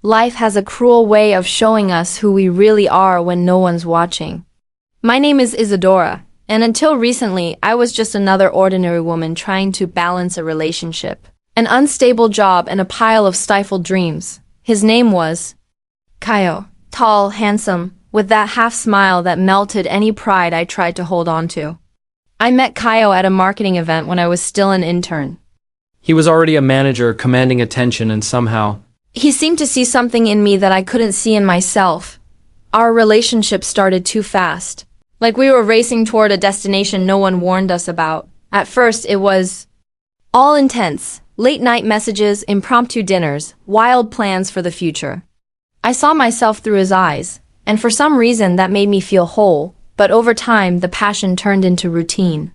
Life has a cruel way of showing us who we really are when no one's watching. My name is Isadora, and until recently, I was just another ordinary woman trying to balance a relationship, an unstable job, and a pile of stifled dreams. His name was Kaio. Tall, handsome, with that half-smile that melted any pride I tried to hold on to. I met Kaio at a marketing event when I was still an intern. He was already a manager, commanding attention, and somehow, He seemed to see something in me that I couldn't see in myself. Our relationship started too fast. Like we were racing toward a destination no one warned us about. At first, it was all intense. Late-night messages, impromptu dinners, wild plans for the future. I saw myself through his eyes, and for some reason that made me feel whole, but over time the passion turned into routine.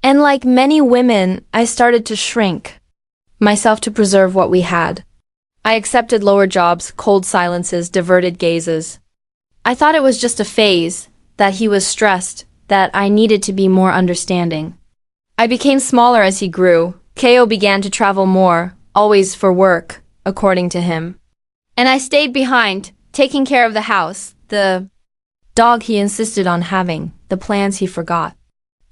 And like many women, I started to shrink myself to preserve what we had. I accepted lower jobs, cold silences, diverted gazes. I thought it was just a phase, that he was stressed, that I needed to be more understanding. I became smaller as he grew. Kaio began to travel more, always for work, according to him. And I stayed behind, taking care of the house, the dog he insisted on having, the plans he forgot.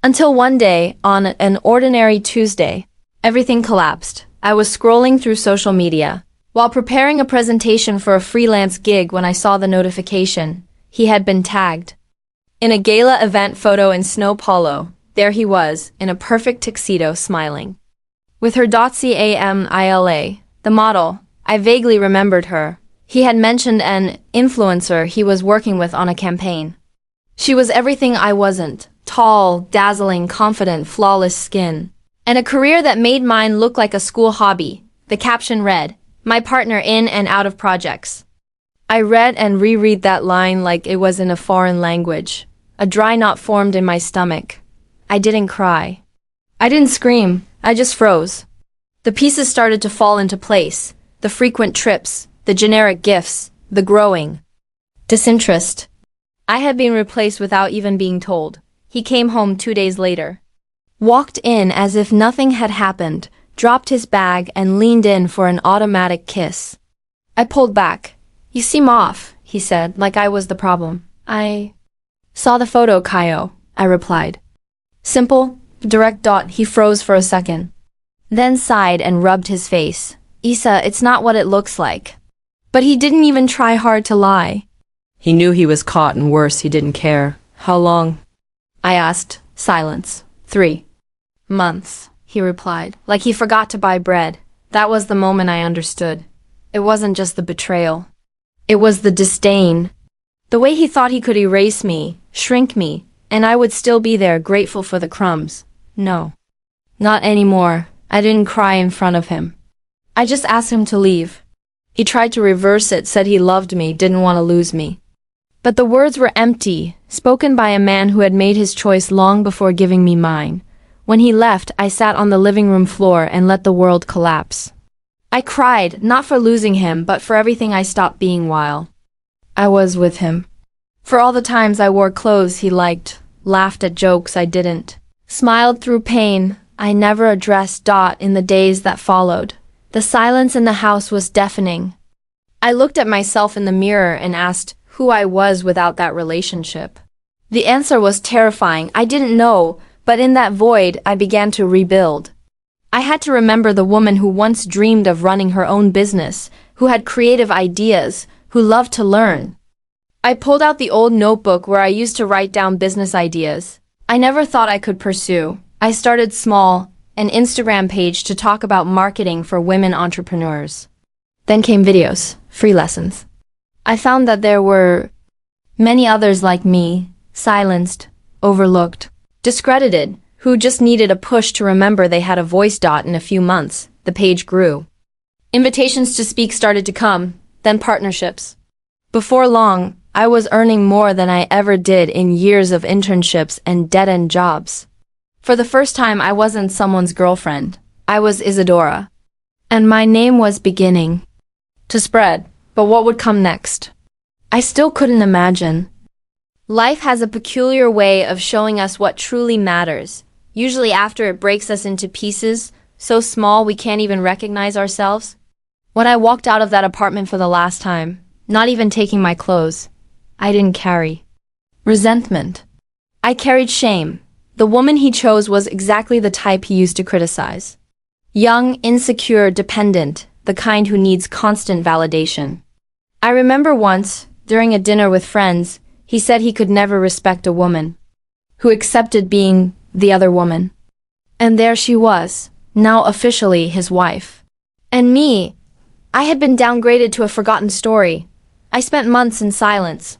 Until one day, on an ordinary Tuesday, everything collapsed. I was scrolling through social media while preparing a presentation for a freelance gig when I saw the notification. He had been tagged. In a gala event photo in snow polo, there he was, in a perfect tuxedo, smiling. With her .camila, the model, I vaguely remembered her. He had mentioned an influencer he was working with on a campaign. She was everything I wasn't. Tall, dazzling, confident, flawless skin. And a career that made mine look like a school hobby. The caption read, "My partner in and out of projects." I read and reread that line like it was in a foreign language. A dry knot formed in my stomach. I didn't cry. I didn't scream. I just froze. The pieces started to fall into place. The frequent trips, the generic gifts, the growing disinterest. I had been replaced without even being told. He came home 2 days later. Walked in as if nothing had happened, dropped his bag and leaned in for an automatic kiss. I pulled back. "You seem off," he said, like I was the problem. "I saw the photo, Kaio," I replied. Simple, direct. He froze for a second. Then sighed and rubbed his face. "Isa, it's not what it looks like." But he didn't even try hard to lie. He knew he was caught, and worse, he didn't care. "How long?" I asked. Silence. 3 months, he replied, like he forgot to buy bread. That was the moment I understood. It wasn't just the betrayal. It was the disdain. The way he thought he could erase me, shrink me, and I would still be there, grateful for the crumbs. No. Not anymore. I didn't cry in front of him. I just asked him to leave. He tried to reverse it, said he loved me, didn't want to lose me. But the words were empty, spoken by a man who had made his choice long before giving me mine. When he left, I sat on the living room floor and let the world collapse. I cried, not for losing him, but for everything I stopped being while I was with him. For all the times I wore clothes he liked, laughed at jokes I didn't, smiled through pain I never addressed. In the days that followed, the silence in the house was deafening. I looked at myself in the mirror and asked who I was without that relationship. The answer was terrifying. I didn't know, but in that void I began to rebuild. I had to remember the woman who once dreamed of running her own business, who had creative ideas, who loved to learn. I pulled out the old notebook where I used to write down business ideas I never thought I could pursue. I started small, an Instagram page to talk about marketing for women entrepreneurs. Then came videos, free lessons. I found that there were many others like me, silenced, overlooked, discredited, who just needed a push to remember they had a voice. In a few months, the page grew. Invitations to speak started to come, then partnerships. Before long, I was earning more than I ever did in years of internships and dead-end jobs. For the first time, I wasn't someone's girlfriend. I was Isadora. And my name was beginning to spread. But what would come next? I still couldn't imagine. Life has a peculiar way of showing us what truly matters, usually after it breaks us into pieces, so small we can't even recognize ourselves. When I walked out of that apartment for the last time, not even taking my clothes, I didn't carry resentment. I carried shame. The woman he chose was exactly the type he used to criticize. Young, insecure, dependent, the kind who needs constant validation. I remember once, during a dinner with friends, he said he could never respect a woman who accepted being the other woman. And there she was, now officially his wife. And me, I had been downgraded to a forgotten story. I spent months in silence.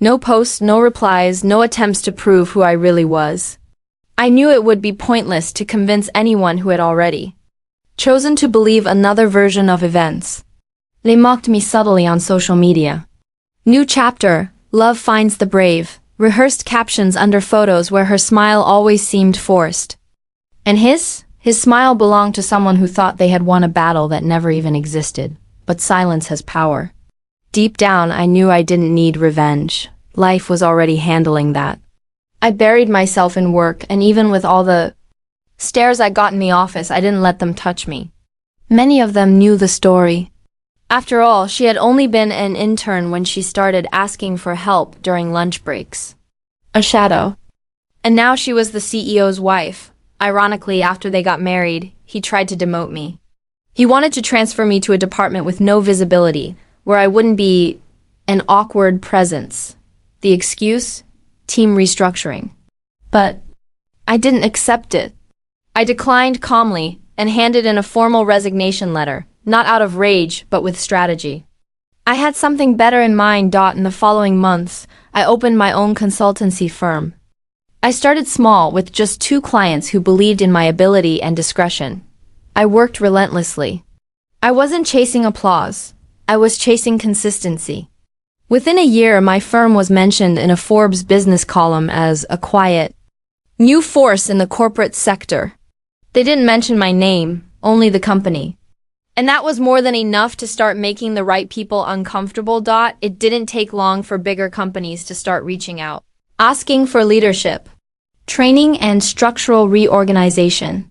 No posts, no replies, no attempts to prove who I really was. I knew it would be pointless to convince anyone who had already chosen to believe another version of events. They mocked me subtly on social media. New chapter, love finds the brave, rehearsed captions under photos where her smile always seemed forced. And his smile belonged to someone who thought they had won a battle that never even existed. But silence has power. Deep down, I knew I didn't need revenge. Life was already handling that. I buried myself in work, and even with all the stares I got in the office, I didn't let them touch me. Many of them knew the story. After all, she had only been an intern when she started asking for help during lunch breaks. A shadow. And now she was the CEO's wife. Ironically, after they got married, he tried to demote me. He wanted to transfer me to a department with no visibility, where I wouldn't be an awkward presence. The excuse? Team restructuring. But I didn't accept it. I declined calmly and handed in a formal resignation letter, not out of rage, but with strategy. I had something better in mind. In the following months, I opened my own consultancy firm. I started small with just 2 clients who believed in my ability and discretion. I worked relentlessly. I wasn't chasing applause. I was chasing consistency. Within a year, my firm was mentioned in a Forbes business column as a quiet, new force in the corporate sector. They didn't mention my name, only the company. And that was more than enough to start making the right people uncomfortable. It didn't take long for bigger companies to start reaching out, asking for leadership, training, and structural reorganization.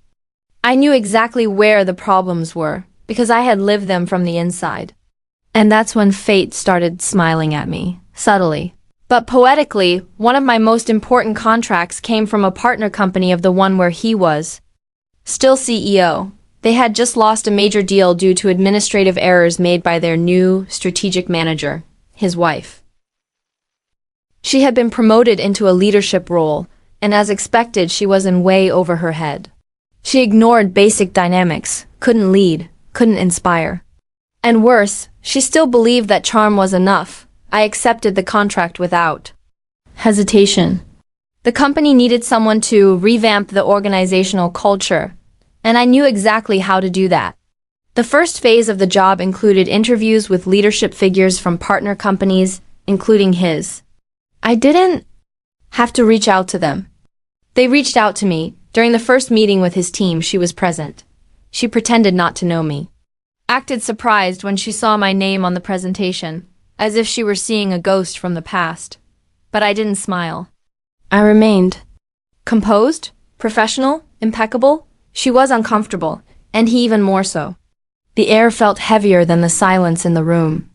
I knew exactly where the problems were, because I had lived them from the inside. And that's when fate started smiling at me, subtly. But poetically, one of my most important contracts came from a partner company of the one where he was still CEO. They had just lost a major deal due to administrative errors made by their new strategic manager, his wife. She had been promoted into a leadership role, and as expected, she was in way over her head. She ignored basic dynamics, couldn't lead, couldn't inspire. And worse, she still believed that charm was enough. I accepted the contract without hesitation. The company needed someone to revamp the organizational culture, and I knew exactly how to do that. The first phase of the job included interviews with leadership figures from partner companies, including his. I didn't have to reach out to them. They reached out to me. During the first meeting with his team, she was present. She pretended not to know me. Acted surprised when she saw my name on the presentation, as if she were seeing a ghost from the past. But I didn't smile. I remained composed, professional, impeccable. She was uncomfortable, and he even more so. The air felt heavier than the silence in the room.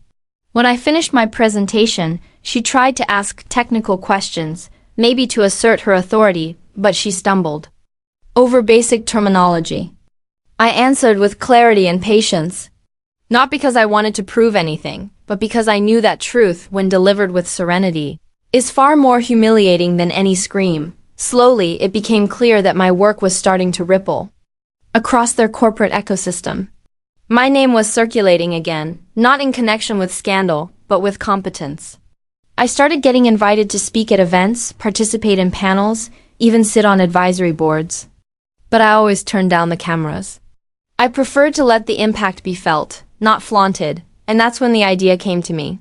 When I finished my presentation, she tried to ask technical questions, maybe to assert her authority, but she stumbled over basic terminology. I answered with clarity and patience, not because I wanted to prove anything, but because I knew that truth, when delivered with serenity, is far more humiliating than any scream. Slowly, it became clear that my work was starting to ripple across their corporate ecosystem. My name was circulating again, not in connection with scandal, but with competence. I started getting invited to speak at events, participate in panels, even sit on advisory boards. But I always turned down the cameras. I preferred to let the impact be felt, not flaunted, and that's when the idea came to me.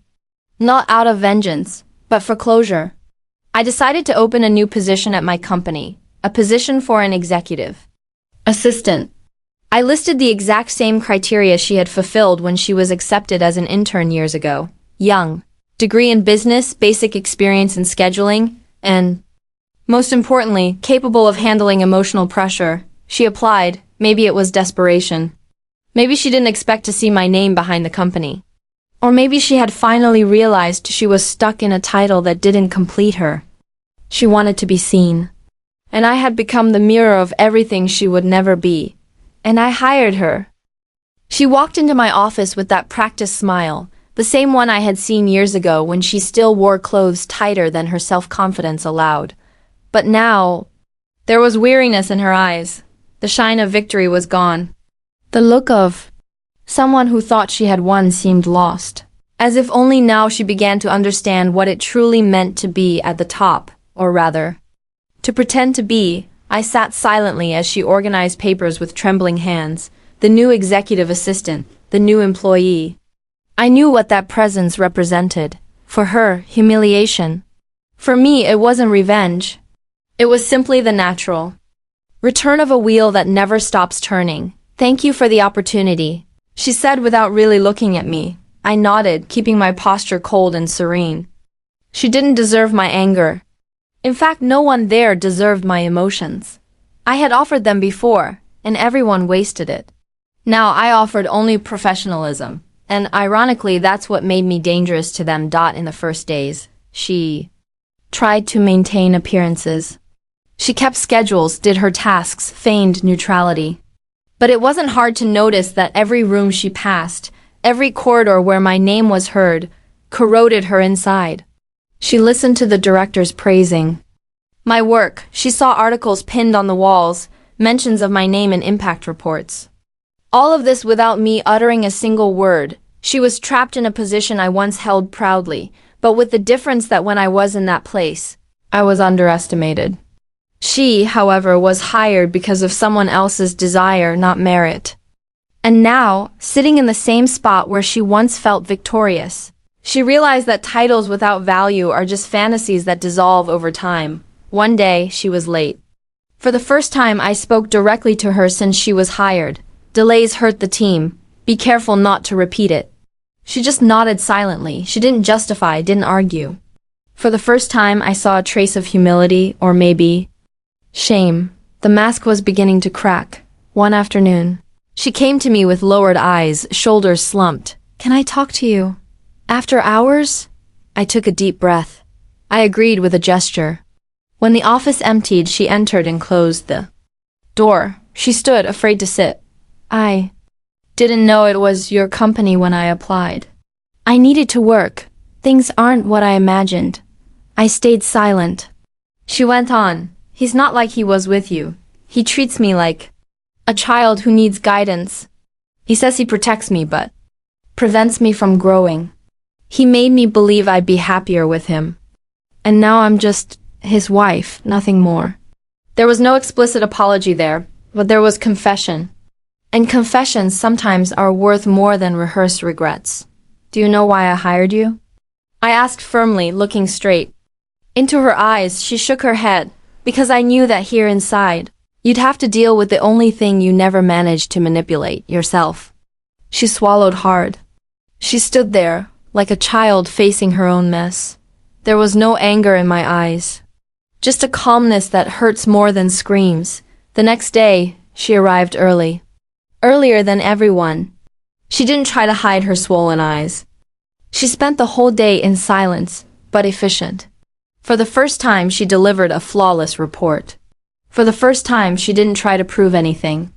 Not out of vengeance, but for closure. I decided to open a new position at my company, a position for an executive assistant. I listed the exact same criteria she had fulfilled when she was accepted as an intern years ago. Young, degree in business, basic experience in scheduling, and, most importantly, capable of handling emotional pressure. She applied. Maybe it was desperation. Maybe she didn't expect to see my name behind the company. Or maybe she had finally realized she was stuck in a title that didn't complete her. She wanted to be seen. And I had become the mirror of everything she would never be. And I hired her. She walked into my office with that practiced smile, the same one I had seen years ago when she still wore clothes tighter than her self-confidence allowed. But now, there was weariness in her eyes. The shine of victory was gone. The look of someone who thought she had won seemed lost, as if only now she began to understand what it truly meant to be at the top, or rather, to pretend to be. I sat silently as she organized papers with trembling hands. The new executive assistant, the new employee. I knew what that presence represented. For her, humiliation. For me, it wasn't revenge. It was simply the natural return of a wheel that never stops turning. Thank you for the opportunity, she said without really looking at me. I nodded, keeping my posture cold and serene. She didn't deserve my anger. In fact, no one there deserved my emotions. I had offered them before, and everyone wasted it. Now I offered only professionalism, and ironically that's what made me dangerous to them. In the first days, she tried to maintain appearances. She kept schedules, did her tasks, feigned neutrality. But it wasn't hard to notice that every room she passed, every corridor where my name was heard, corroded her inside. She listened to the directors praising my work. She saw articles pinned on the walls, mentions of my name in impact reports. All of this without me uttering a single word. She was trapped in a position I once held proudly, but with the difference that when I was in that place, I was underestimated. She, however, was hired because of someone else's desire, not merit. And now, sitting in the same spot where she once felt victorious, she realized that titles without value are just fantasies that dissolve over time. One day, she was late. For the first time, I spoke directly to her since she was hired. Delays hurt the team. Be careful not to repeat it. She just nodded silently. She didn't justify, didn't argue. For the first time, I saw a trace of humility, or maybe shame. The mask was beginning to crack. One afternoon, she came to me with lowered eyes, shoulders slumped. Can I talk to you? After hours? I took a deep breath. I agreed with a gesture. When the office emptied, she entered and closed the door. She stood, afraid to sit. I didn't know it was your company when I applied. I needed to work. Things aren't what I imagined. I stayed silent. She went on. He's not like he was with you. He treats me like a child who needs guidance. He says he protects me, but prevents me from growing. He made me believe I'd be happier with him. And now I'm just his wife, nothing more. There was no explicit apology there, but there was confession. And confessions sometimes are worth more than rehearsed regrets. Do you know why I hired you? I asked firmly, looking straight into her eyes. She shook her head. Because I knew that here inside, you'd have to deal with the only thing you never managed to manipulate, yourself. She swallowed hard. She stood there, like a child facing her own mess. There was no anger in my eyes. Just a calmness that hurts more than screams. The next day, she arrived early. Earlier than everyone. She didn't try to hide her swollen eyes. She spent the whole day in silence, but efficient. For the first time, she delivered a flawless report. For the first time, she didn't try to prove anything.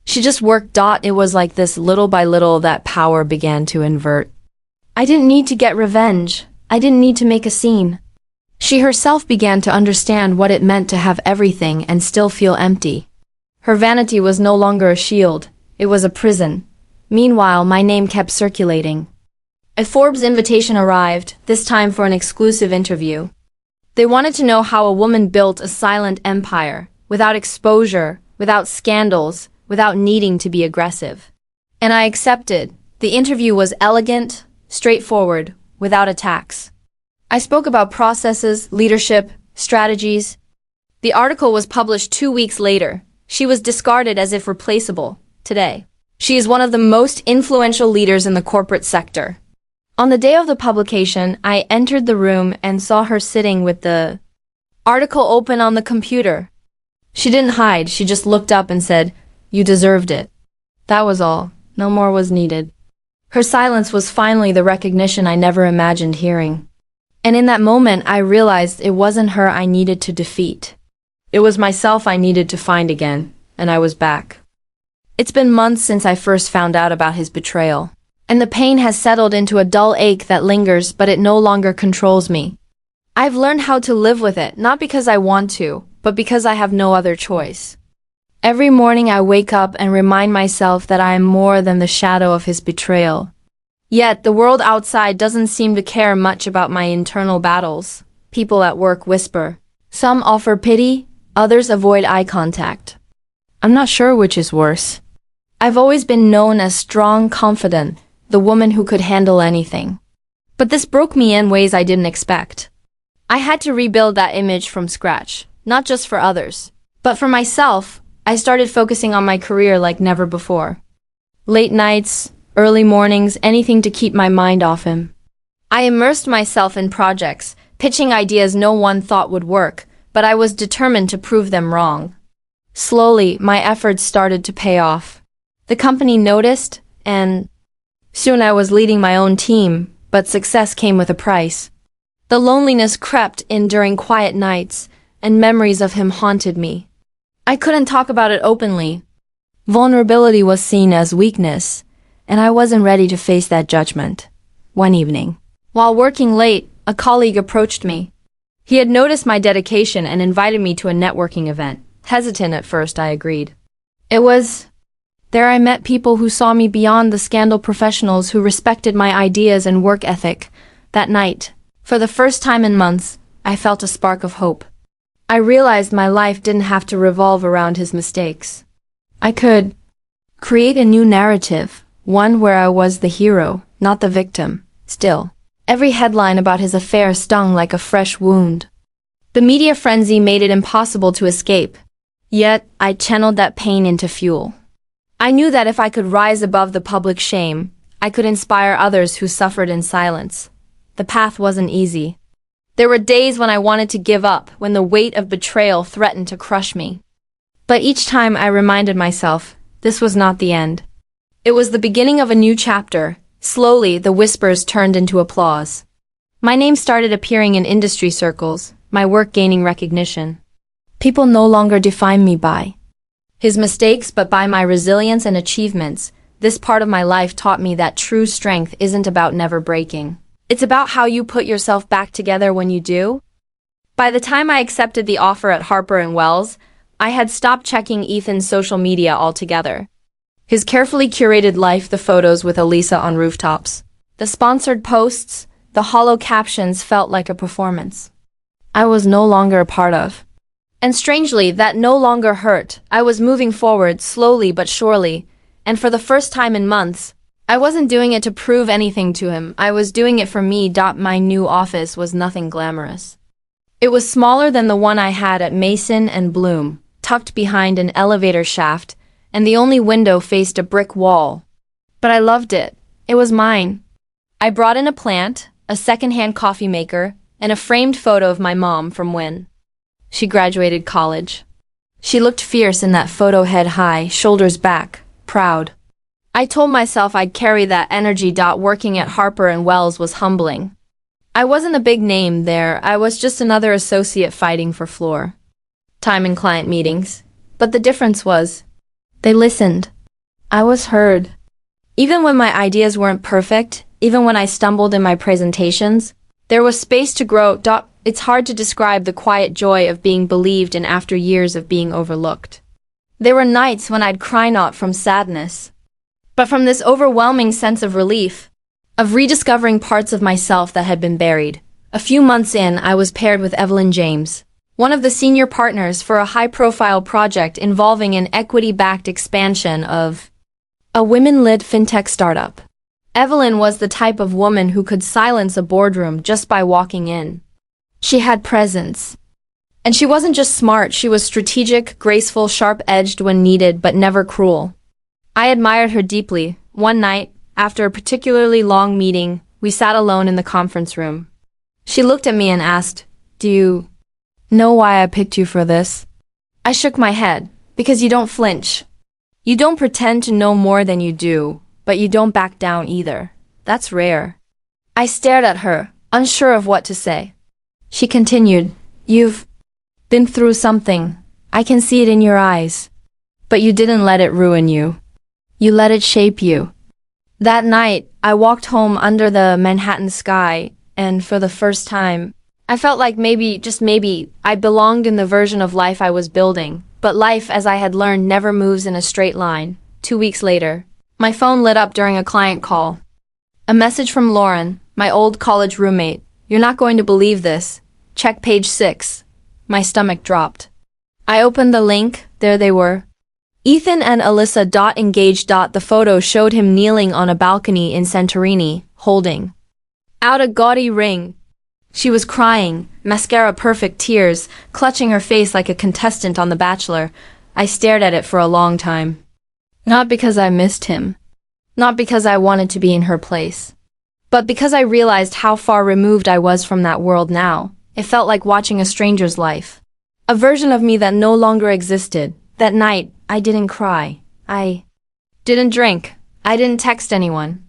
She just worked. It was like this, little by little, that power began to invert. I didn't need to get revenge. I didn't need to make a scene. She herself began to understand what it meant to have everything and still feel empty. Her vanity was no longer a shield. It was a prison. Meanwhile, my name kept circulating. A Forbes invitation arrived, this time for an exclusive interview. They wanted to know how a woman built a silent empire, without exposure, without scandals, without needing to be aggressive. And I accepted. The interview was elegant, straightforward, without attacks. I spoke about processes, leadership, strategies. The article was published 2 weeks later. She was discarded as if replaceable. Today, she is one of the most influential leaders in the corporate sector. On the day of the publication, I entered the room and saw her sitting with the article open on the computer. She didn't hide, she just looked up and said, "You deserved it." That was all. No more was needed. Her silence was finally the recognition I never imagined hearing. And in that moment, I realized it wasn't her I needed to defeat. It was myself I needed to find again, and I was back. It's been months since I first found out about his betrayal, and the pain has settled into a dull ache that lingers, but it no longer controls me. I've learned how to live with it, not because I want to, but because I have no other choice. Every morning I wake up and remind myself that I am more than the shadow of his betrayal. Yet the world outside doesn't seem to care much about my internal battles. People at work whisper. Some offer pity, others avoid eye contact. I'm not sure which is worse. I've always been known as strong, confident, the woman who could handle anything. But this broke me in ways I didn't expect. I had to rebuild that image from scratch, not just for others, but for myself. I started focusing on my career like never before. Late nights, early mornings, anything to keep my mind off him. I immersed myself in projects, pitching ideas no one thought would work, but I was determined to prove them wrong. Slowly, my efforts started to pay off. The company noticed, and soon I was leading my own team, but success came with a price. The loneliness crept in during quiet nights, and memories of him haunted me. I couldn't talk about it openly. Vulnerability was seen as weakness, and I wasn't ready to face that judgment. One evening, while working late, a colleague approached me. He had noticed my dedication and invited me to a networking event. Hesitant at first, I agreed. There I met people who saw me beyond the scandal, professionals who respected my ideas and work ethic. That night, for the first time in months, I felt a spark of hope. I realized my life didn't have to revolve around his mistakes. I could create a new narrative, one where I was the hero, not the victim. Still, every headline about his affair stung like a fresh wound. The media frenzy made it impossible to escape. Yet, I channeled that pain into fuel. I knew that if I could rise above the public shame, I could inspire others who suffered in silence. The path wasn't easy. There were days when I wanted to give up, when the weight of betrayal threatened to crush me. But each time I reminded myself, this was not the end. It was the beginning of a new chapter. Slowly, the whispers turned into applause. My name started appearing in industry circles, my work gaining recognition. People no longer define me by his mistakes, but by my resilience and achievements. This part of my life taught me that true strength isn't about never breaking. It's about how you put yourself back together when you do. By the time I accepted the offer at Harper & Wells, I had stopped checking Ethan's social media altogether. His carefully curated life, the photos with Elisa on rooftops, the sponsored posts, the hollow captions felt like a performance I was no longer a part of. And strangely, that no longer hurt. I was moving forward slowly but surely, and for the first time in months, I wasn't doing it to prove anything to him. I was doing it for me. My new office was nothing glamorous. It was smaller than the one I had at Mason and Bloom, tucked behind an elevator shaft, and the only window faced a brick wall. But I loved it. It was mine. I brought in a plant, a secondhand coffee maker, and a framed photo of my mom from when she graduated college. She looked fierce in that photo, head high, shoulders back, proud. I told myself I'd carry that energy. Working at Harper & Wells was humbling. I wasn't a big name there. I was just another associate fighting for floor time in client meetings. But the difference was, they listened. I was heard. Even when my ideas weren't perfect, even when I stumbled in my presentations, there was space to grow. It's hard to describe the quiet joy of being believed in after years of being overlooked. There were nights when I'd cry, not from sadness, but from this overwhelming sense of relief, of rediscovering parts of myself that had been buried. A few months in, I was paired with Evelyn James, one of the senior partners for a high-profile project involving an equity-backed expansion of a women-led fintech startup. Evelyn was the type of woman who could silence a boardroom just by walking in. She had presence. And she wasn't just smart, she was strategic, graceful, sharp-edged when needed, but never cruel. I admired her deeply. One night, after a particularly long meeting, we sat alone in the conference room. She looked at me and asked, "Do you know why I picked you for this?" I shook my head. Because you don't flinch. You don't pretend to know more than you do. but you don't back down either. That's rare. I stared at her, unsure of what to say. She continued, "You've been through something. I can see it in your eyes. But you didn't let it ruin you. You let it shape you." That night, I walked home under the Manhattan sky, and for the first time, I felt like maybe, just maybe, I belonged in the version of life I was building. But life, as I had learned, never moves in a straight line. 2 weeks later, my phone lit up during a client call. A message from Lauren, my old college roommate. "You're not going to believe this. Check page 6. My stomach dropped. I opened the link. There they were. Ethan and Alyssa engaged. The photo showed him kneeling on a balcony in Santorini, holding out a gaudy ring. She was crying, mascara perfect tears, clutching her face like a contestant on The Bachelor. I stared at it for a long time. Not because I missed him. Not because I wanted to be in her place. But because I realized how far removed I was from that world now. It felt like watching a stranger's life. A version of me that no longer existed. That night, I didn't cry. I didn't drink. I didn't text anyone.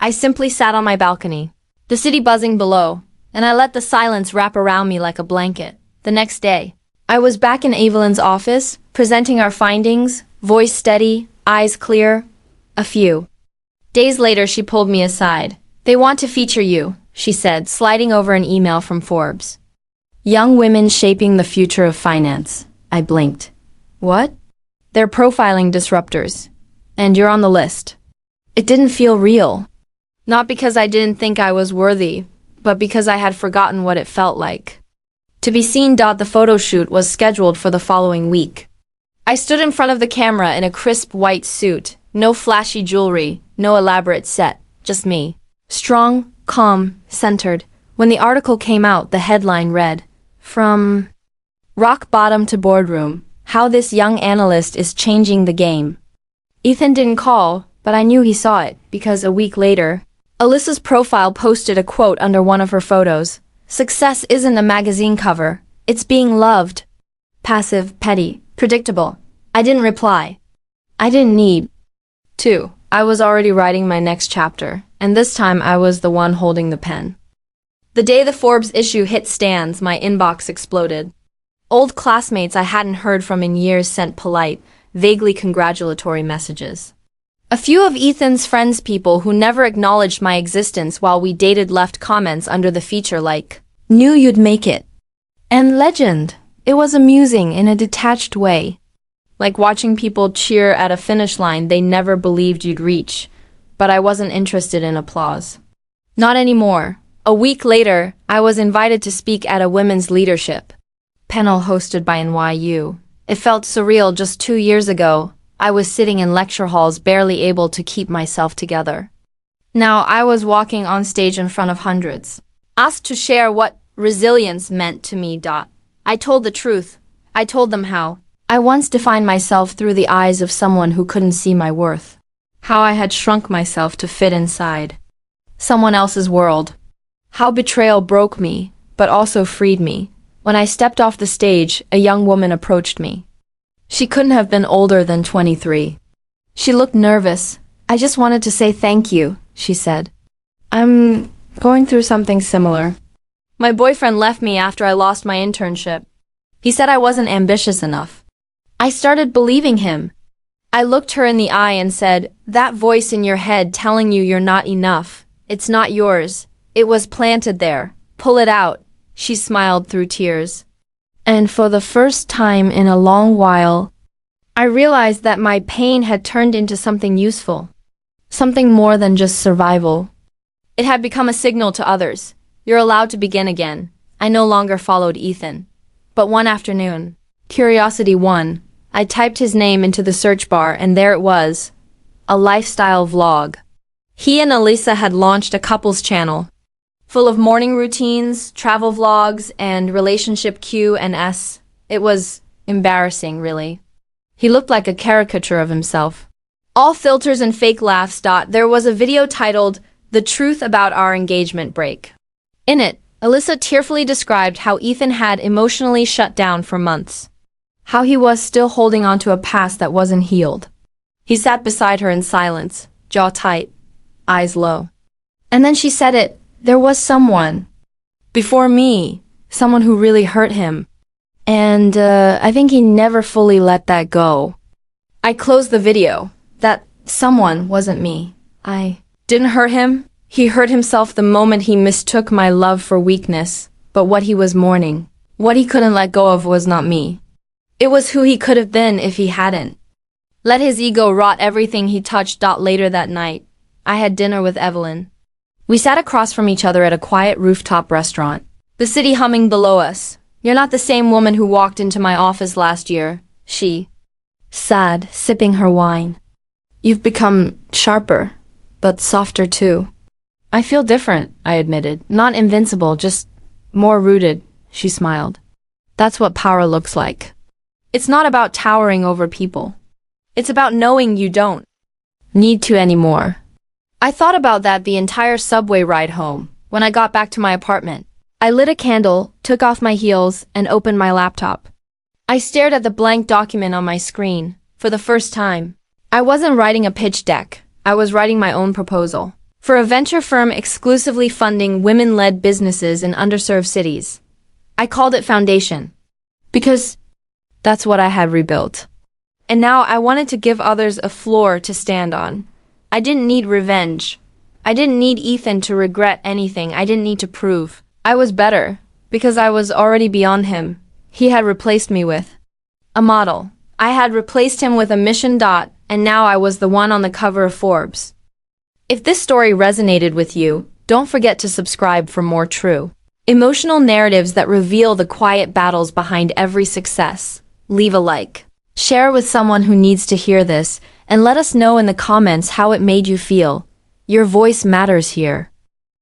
I simply sat on my balcony, the city buzzing below, and I let the silence wrap around me like a blanket. The next day, I was back in Evelyn's office, presenting our findings, voice steady, eyes clear. A few days later, she pulled me aside. "They want to feature you," she said, sliding over an email from Forbes. "Young women shaping the future of finance." I blinked. "What?" "They're profiling disruptors. And you're on the list." It didn't feel real. Not because I didn't think I was worthy, but because I had forgotten what it felt like. To be seen. The photo shoot was scheduled for the following week. I stood in front of the camera in a crisp white suit, no flashy jewelry, no elaborate set, just me. Strong, calm, centered. When the article came out, the headline read, "From rock bottom to boardroom, how this young analyst is changing the game." Ethan didn't call, but I knew he saw it, because a week later, Alyssa's profile posted a quote under one of her photos. "Success isn't a magazine cover. It's being loved." Passive, petty, predictable. I didn't reply. I didn't need to. I was already writing my next chapter, and this time I was the one holding the pen. The day the Forbes issue hit stands, my inbox exploded. Old classmates I hadn't heard from in years sent polite, vaguely congratulatory messages. A few of Ethan's friends, people who never acknowledged my existence while we dated, left comments under the feature like, "Knew you'd make it." And "Legend." It was amusing in a detached way. Like watching people cheer at a finish line they never believed you'd reach. But I wasn't interested in applause. Not anymore. A week later, I was invited to speak at a women's leadership panel hosted by NYU. It felt surreal. Just 2 years ago, I was sitting in lecture halls barely able to keep myself together. Now I was walking on stage in front of hundreds, asked to share what resilience meant to me. I told the truth. I told them how I once defined myself through the eyes of someone who couldn't see my worth. How I had shrunk myself to fit inside someone else's world. How betrayal broke me, but also freed me. When I stepped off the stage, a young woman approached me. She couldn't have been older than 23. She looked nervous. "I just wanted to say thank you," she said. "I'm going through something similar. My boyfriend left me after I lost my internship. He said I wasn't ambitious enough." I started believing him. I looked her in the eye and said, "That voice in your head telling you you're not enough, it's not yours. It was planted there. Pull it out." She smiled through tears. And for the first time in a long while, I realized that my pain had turned into something useful. Something more than just survival. It had become a signal to others. You're allowed to begin again. I no longer followed Ethan. But one afternoon, curiosity won. I typed his name into the search bar and there it was. A lifestyle vlog. He and Alyssa had launched a couples channel, full of morning routines, travel vlogs, and relationship Q&S. It was embarrassing, really. He looked like a caricature of himself. All filters and fake laughs. There was a video titled, "The Truth About Our Engagement Break." In it, Alyssa tearfully described how Ethan had emotionally shut down for months. How he was still holding on to a past that wasn't healed. He sat beside her in silence, jaw tight, eyes low. And then she said it, there was someone before me, someone who really hurt him. And I think he never fully let that go. I closed the video. That someone wasn't me. I didn't hurt him. He hurt himself the moment he mistook my love for weakness. But what he was mourning, what he couldn't let go of was not me. It was who he could have been if he hadn't let his ego rot everything he touched. Later that night, I had dinner with Evelyn. We sat across from each other at a quiet rooftop restaurant, the city humming below us. You're not the same woman who walked into my office last year, she sighed, sipping her wine. You've become sharper, but softer too. I feel different, I admitted. Not invincible, just more rooted, she smiled. That's what power looks like. It's not about towering over people. It's about knowing you don't need to anymore. I thought about that the entire subway ride home. When I got back to my apartment, I lit a candle, took off my heels, and opened my laptop. I stared at the blank document on my screen. For the first time, I wasn't writing a pitch deck. I was writing my own proposal for a venture firm exclusively funding women-led businesses in underserved cities. I called it Foundation because that's what I had rebuilt. And now I wanted to give others a floor to stand on. I didn't need revenge. I didn't need Ethan to regret anything. I didn't need to prove I was better because I was already beyond him. He had replaced me with a model. I had replaced him with a mission. And now I was the one on the cover of Forbes. If this story resonated with you, don't forget to subscribe for more true, emotional narratives that reveal the quiet battles behind every success. Leave a like, share with someone who needs to hear this, and let us know in the comments how it made you feel. Your voice matters here.